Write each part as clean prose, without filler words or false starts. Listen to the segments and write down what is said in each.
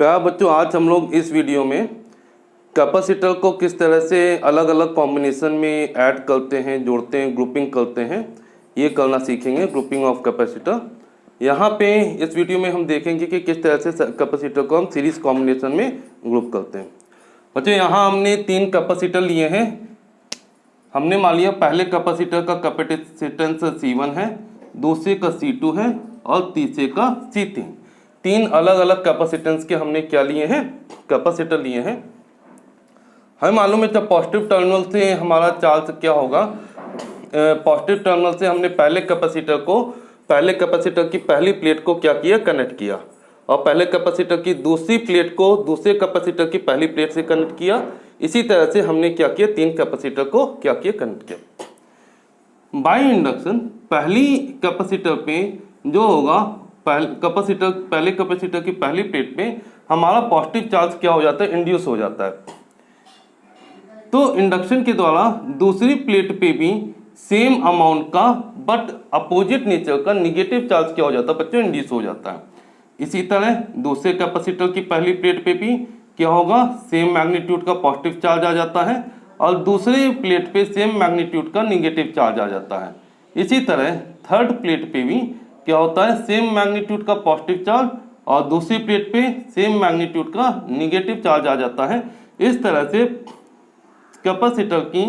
प्यारे बच्चों, आज हम लोग इस वीडियो में कैपेसिटर को किस तरह से अलग अलग कॉम्बिनेशन में ऐड करते हैं, जोड़ते हैं, ग्रुपिंग करते हैं, ये करना सीखेंगे। Grouping of capacitor. यहाँ पे इस वीडियो में हम देखेंगे कि किस तरह से कैपेसिटर को हम सीरीज कॉम्बिनेशन में ग्रुप करते हैं। बच्चों, यहाँ हमने 3 कैपेसिटर लिए हैं। हमने मान लिया पहले कैपेसिटर का कैपेसिटेंस C1 है, दूसरे का C2 है और तीसरे का C3। 3 अलग अलग कैपेसिटेंस के हमने क्या लिए हैं, कैपेसिटर लिए हैं। हमें मालूम है जब पॉजिटिव टर्मिनल से हमारा चार्ज क्या होगा, पॉजिटिव टर्मिनल से हमने पहले कैपेसिटर की पहली प्लेट को क्या किया, कनेक्ट किया, और पहले कैपेसिटर की दूसरी प्लेट को दूसरे कैपेसिटर की पहली प्लेट से कनेक्ट किया। इसी तरह से हमने क्या किया, 3 कैपेसिटर को क्या किया, कनेक्ट किया। बाय इंडक्शन पहली कैपेसिटर पे जो होगा, पहले कैपेसिटर की पहली प्लेट पे हमारा पॉजिटिव चार्ज क्या हो जाता है, इंड्यूस हो जाता है। तो इंडक्शन के द्वारा दूसरी प्लेट पे भी सेम अमाउंट का बट अपोजिट नेचर का निगेटिव चार्ज क्या हो जाता है बच्चों, इंड्यूस हो जाता है। इसी तरह दूसरे कैपेसिटर की पहली प्लेट पे भी क्या होगा, सेम मैग्नीट्यूड का पॉजिटिव चार्ज आ जाता है और दूसरी प्लेट पे सेम मैग्नीट्यूड का निगेटिव चार्ज आ जाता है। इसी तरह थर्ड प्लेट पे भी क्या होता है, सेम मैग्नीट्यूड का पॉजिटिव चार्ज और दूसरी प्लेट पे सेम मैग्नीट्यूड का निगेटिव चार्ज आ जाता है। इस तरह से कैपेसिटर की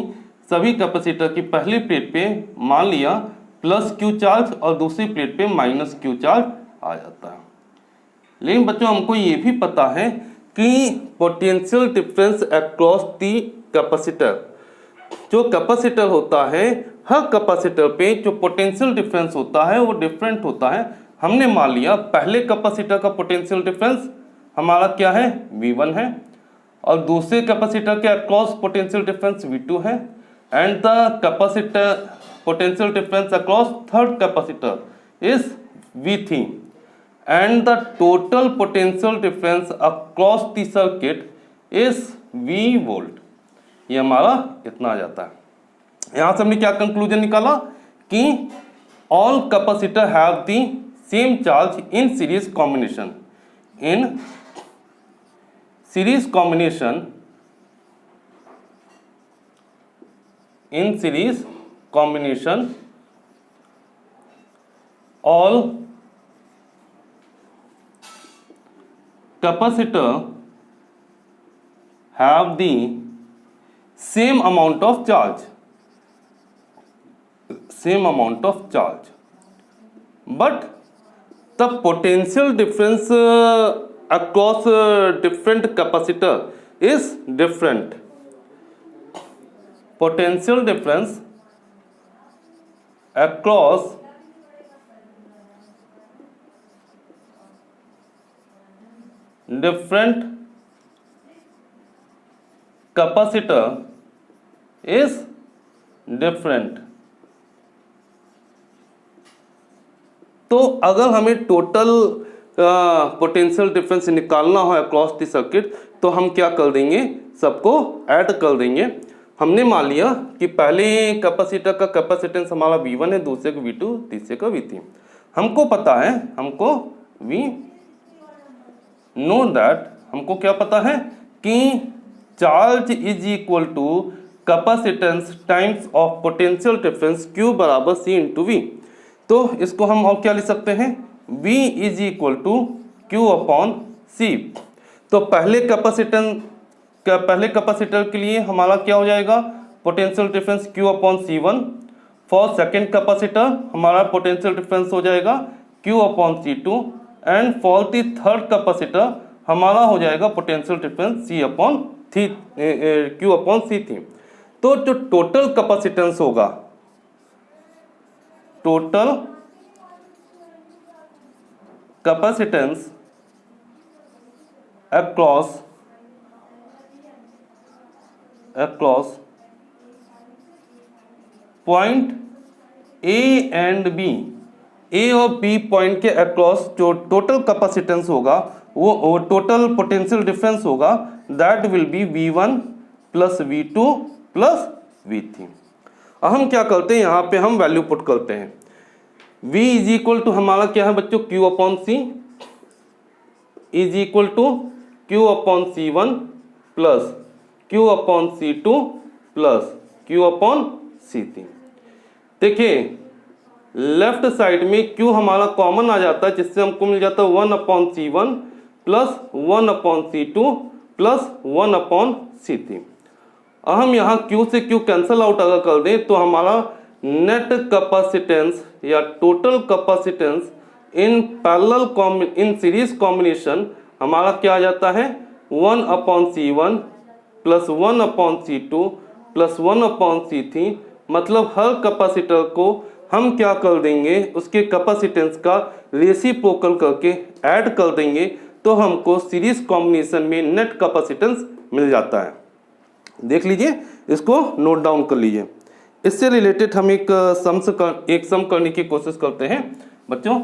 सभी कैपेसिटर की पहली प्लेट पे मान लिया प्लस क्यू चार्ज और दूसरी प्लेट पे माइनस क्यू चार्ज आ जाता है। लेकिन बच्चों, हमको ये भी पता है कि potential difference across the capacitor, जो कैपेसिटर होता है हर कैपेसिटर पे जो पोटेंशियल डिफरेंस होता है वो डिफरेंट होता है। हमने मान लिया पहले कैपेसिटर का पोटेंशियल डिफरेंस हमारा क्या है, V1 है, और दूसरे कैपेसिटर के अक्रॉस पोटेंशियल डिफरेंस V2 है, and the capacitor potential difference across third capacitor is V3, and the total potential difference across the circuit is V volt. ये हमारा इतना आ जाता है। यहां से हमने क्या कंक्लूजन निकाला कि all capacitor have the same charge in series combination. In series combination, all capacitor have the same amount of charge, but the potential difference across different capacitor is different. Potential difference across different capacitor is different. तो अगर हमें total potential difference निकालना हो across the circuit तो हम क्या कर देंगे, सबको ऐड कर देंगे। हमने मान लिया कि पहले कैपेसिटर का कैपेसिटेंस हमारा V1 है, दूसरे का V2, तीसरे का V3। हमको पता है, हमको क्या पता है कि charge is equal to capacitance times of potential difference Q बराबर C इंटू V। तो इसको हम और क्या लिख सकते हैं, V is equal to Q upon C। तो पहले कैपेसिटर के लिए हमारा क्या हो जाएगा, potential difference Q upon C1। For second capacitor हमारा पोटेंशियल डिफरेंस हो जाएगा Q upon C2, and for the third capacitor हमारा हो जाएगा potential difference Q upon C3। तो जो टोटल कैपेसिटेंस होगा, total capacitance across point A and B, A और B पॉइंट के अक्रॉस जो टोटल कैपेसिटेंस होगा वो टोटल पोटेंशियल डिफरेंस होगा, that will be V1 plus V2 plus V3। अब हम क्या करते हैं, यहाँ पे हम वैल्यू पुट करते हैं। V इज इक्वल टू हमारा क्या है बच्चों, Q upon C is equal to Q upon C1 plus Q upon C2 plus Q upon C3। देखिए लेफ्ट साइड में Q हमारा कॉमन आ जाता है, जिससे हमको मिल जाता है 1 upon C1 plus 1 upon C2 plus 1 upon C3। अब हम यहाँ Q से Q कैंसल आउट अगर कर दें तो हमारा नेट कैपेसिटेंस या total capacitance in parallel in series combination हमारा क्या आ जाता है 1 upon C1 plus 1 upon C2 plus 1 upon C3। मतलब हर कैपेसिटर को हम क्या कर देंगे, उसके कैपेसिटेंस का रेसिप्रोकल करके ऐड कर देंगे तो हमको सीरीज कॉम्बिनेशन में नेट कैपेसिटेंस मिल जाता है। देख लीजिए, इसको नोट डाउन कर लीजिए। इससे रिलेटेड हम एक सम करने की कोशिश करते हैं। बच्चों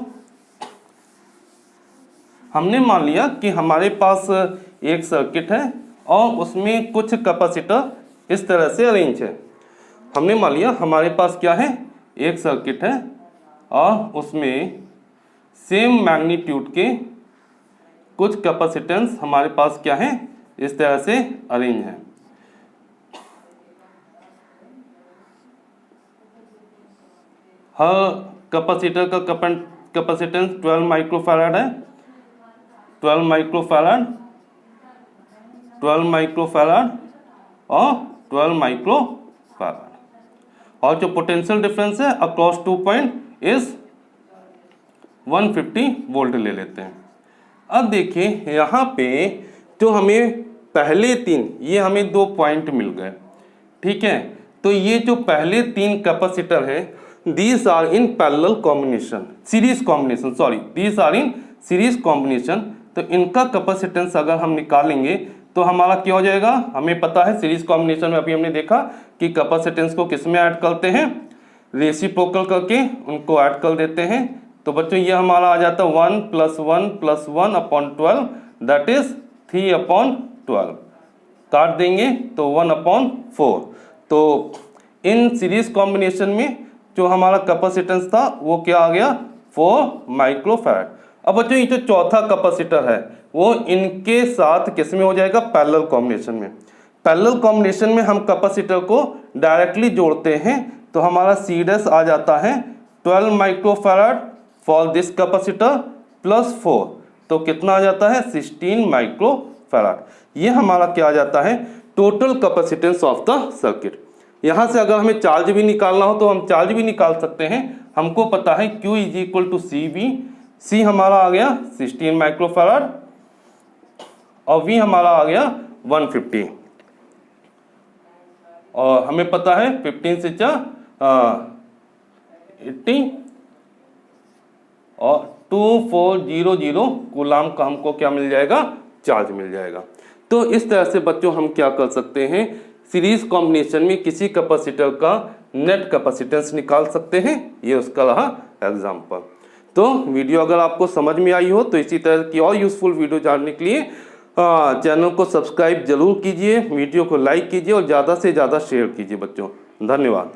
हमने मान लिया कि हमारे पास एक सर्किट है और उसमें कुछ कैपेसिटर इस तरह से अरेंज है। हमने मान लिया हमारे पास क्या है, एक सर्किट है और उसमें सेम मैग्नीट्यूड के कुछ कैपेसिटेंस हमारे पास क्या है, इस तरह से अरेंज है। हर कैपेसिटर का कैपेसिटेंस 12 माइक्रोफैराड है, 12 माइक्रोफैराड, 12 माइक्रोफैराड और 12 माइक्रोफैराड। और जो पोटेंशियल डिफरेंस है अक्रॉस 2 पॉइंट इज 150 वोल्ट ले लेते हैं। अब देखिए यहाँ पे जो हमें पहले तीन, ये हमें 2 पॉइंट मिल गए, ठीक है। तो ये जो पहले 3 कैपेसिटर हैं these are in parallel combination, series combination, sorry these are in series combination. तो इनका कैपेसिटेंस अगर हम निकालेंगे तो हमारा क्या हो जाएगा, हमें पता है सीरीज कॉम्बिनेशन में अभी हमने देखा कि कैपेसिटेंस को किस में ऐड करते हैं, रेसिप्रोकल करके उनको ऐड कर देते हैं। तो बच्चों ये हमारा आ जाता है 1 plus 1 plus 1 upon 12 that is 3 upon 12। काट देंगे तो 1 अपॉन 4। तो इन सीरीज कॉम्बिनेशन में जो हमारा कैपेसिटेंस था वो क्या आ गया, 4 माइक्रोफैराड। अब बच्चों ये जो चौथा कैपेसिटर है वो इनके साथ किस में हो जाएगा, पैरेलल कॉम्बिनेशन में। पैरेलल कॉम्बिनेशन में हम कैपेसिटर को डायरेक्टली जोड़ते हैं तो हमारा सी डैश आ जाता है 12 microfarad for this capacitor plus 4। तो कितना आ जाता है, 16 माइक्रोफैराड। ये हमारा क्या आ जाता है, total capacitance of the circuit. यहाँ से अगर हमें चार्ज भी निकालना हो तो हम चार्ज भी निकाल सकते हैं। हमको पता है Q is equal to CV। C हमारा आ गया 16 माइक्रोफैराड और V हमारा आ गया 150। और हमें पता है 15 से 80 और 2400 कूलाम का हमको क्या मिल जाएगा, चार्ज मिल जाएगा। तो इस तरह से बच्चों हम क्या कर सकते हैं, सीरीज कॉम्बिनेशन में किसी कैपेसिटर का नेट कैपेसिटेंस निकाल सकते हैं। ये उसका रहा एग्जांपल। तो वीडियो अगर आपको समझ में आई हो तो इसी तरह की और यूजफुल वीडियो जानने के लिए चैनल को सब्सक्राइब जरूर कीजिए, वीडियो को लाइक कीजिए और ज़्यादा से ज़्यादा शेयर कीजिए बच्चों। धन्यवाद।